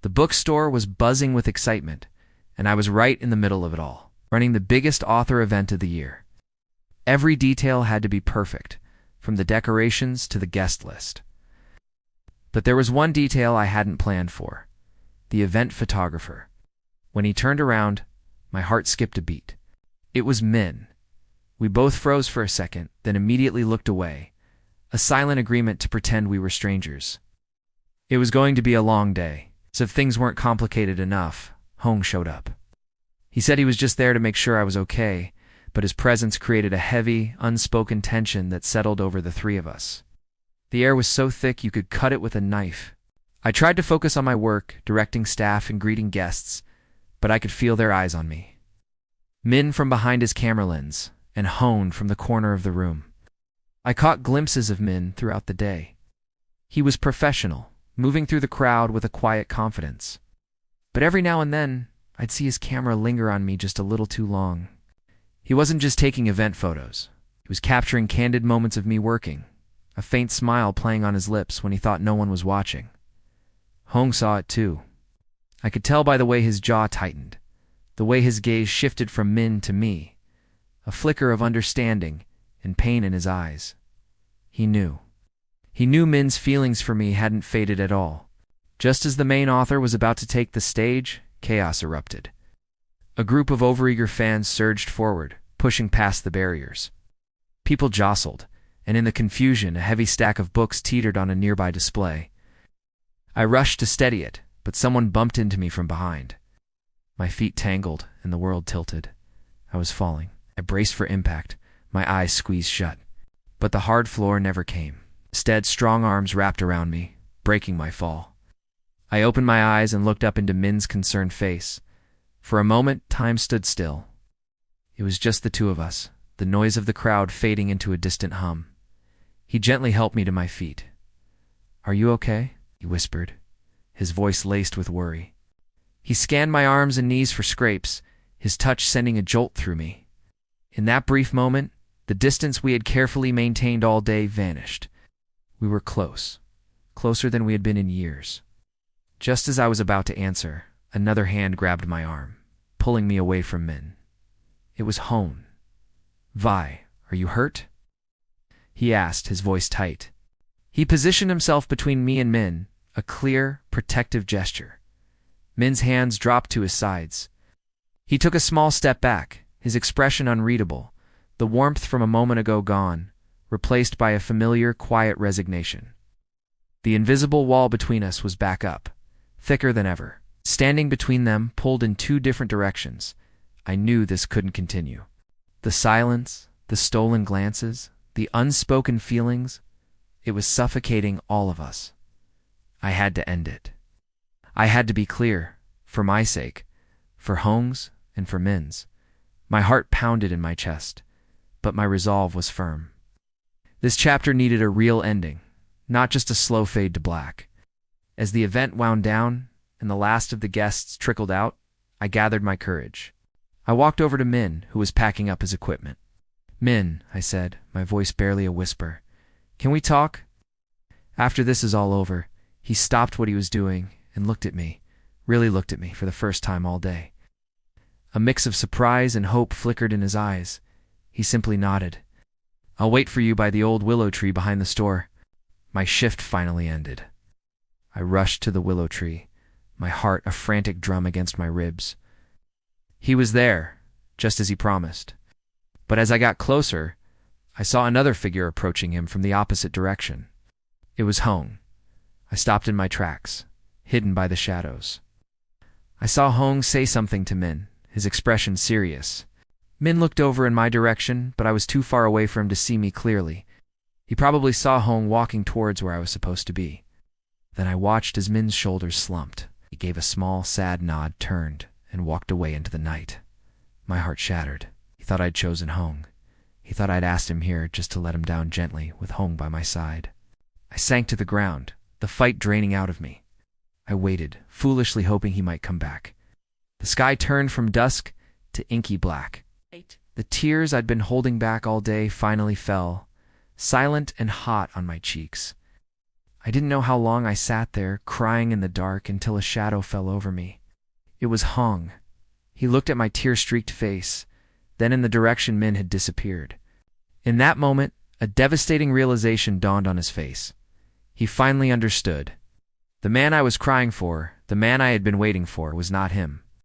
The bookstore was buzzing with excitement, and I was right in the middle of it all, running the biggest author event of the year. Every detail had to be perfect, from the decorations to the guest list. But there was one detail I hadn't planned for: the event photographer. When he turned around, my heart skipped a beat. It was Min. We both froze for a second, then immediately looked away, a silent agreement to pretend we were strangers. It was going to be a long day, so if things weren't complicated enough, Hong showed up. He said he was just there to make sure I was okay, but his presence created a heavy, unspoken tension that settled over the three of us. The air was so thick you could cut it with a knife. I tried to focus on my work, directing staff and greeting guests, but I could feel their eyes on me. Min from behind his camera lens, and Hone from the corner of the room. I caught glimpses of Min throughout the day. He was professional, moving through the crowd with a quiet confidence. But every now and then, I'd see his camera linger on me just a little too long. He wasn't just taking event photos. He was capturing candid moments of me working, a faint smile playing on his lips when he thought no one was watching. Hong saw it too. I could tell by the way his jaw tightened, the way his gaze shifted from Min to me, a flicker of understanding and pain in his eyes. He knew. He knew Min's feelings for me hadn't faded at all. Just as the main author was about to take the stage, chaos erupted. A group of overeager fans surged forward, pushing past the barriers. People jostled, and in the confusion, a heavy stack of books teetered on a nearby display. I rushed to steady it, but someone bumped into me from behind. My feet tangled, and the world tilted. I was falling. I braced for impact, my eyes squeezed shut. But the hard floor never came. Instead, strong arms wrapped around me, breaking my fall. I opened my eyes and looked up into Min's concerned face. For a moment, time stood still. It was just the two of us, the noise of the crowd fading into a distant hum. He gently helped me to my feet. "Are you okay?" he whispered, his voice laced with worry. He scanned my arms and knees for scrapes, his touch sending a jolt through me. In that brief moment, the distance we had carefully maintained all day vanished. We were close, closer than we had been in years. Just as I was about to answer, another hand grabbed my arm, pulling me away from Min. It was Hone. "Vi, are you hurt?" he asked, his voice tight. He positioned himself between me and Min, a clear, protective gesture. Min's hands dropped to his sides. He took a small step back, his expression unreadable, the warmth from a moment ago gone, replaced by a familiar, quiet resignation. The invisible wall between us was back up, thicker than ever. Standing between them, pulled in two different directions, I knew this couldn't continue. The silence, the stolen glances, the unspoken feelings, it was suffocating all of us. I had to end it. I had to be clear, for my sake, for Hong's and for Min's. My heart pounded in my chest, but my resolve was firm. This chapter needed a real ending, not just a slow fade to black. As the event wound down and the last of the guests trickled out, I gathered my courage. I walked over to Min, who was packing up his equipment. "Min," I said, my voice barely a whisper, "can we talk?" After this is all over, he stopped what he was doing and looked at me, really looked at me for the first time all day. A mix of surprise and hope flickered in his eyes. He simply nodded. "I'll wait for you by the old willow tree behind the store." My shift finally ended. I rushed to the willow tree, my heart a frantic drum against my ribs. He was there, just as he promised. But as I got closer, I saw another figure approaching him from the opposite direction. It was Hong. I stopped in my tracks, hidden by the shadows. I saw Hong say something to Min, his expression serious. Min looked over in my direction, but I was too far away for him to see me clearly. He probably saw Hong walking towards where I was supposed to be. Then I watched as Min's shoulders slumped. He gave a small, sad nod, turned, and walked away into the night. My heart shattered. He thought I'd chosen Hong. He thought I'd asked him here just to let him down gently, with Hong by my side. I sank to the ground, the fight draining out of me. I waited, foolishly hoping he might come back. The sky turned from dusk to inky black. The tears I'd been holding back all day finally fell, silent and hot on my cheeks. I didn't know how long I sat there, crying in the dark, until a shadow fell over me. It was Hong. He looked at my tear-streaked face, then in the direction Min had disappeared. In that moment, a devastating realization dawned on his face. He finally understood. The man I was crying for, the man I had been waiting for, was not him.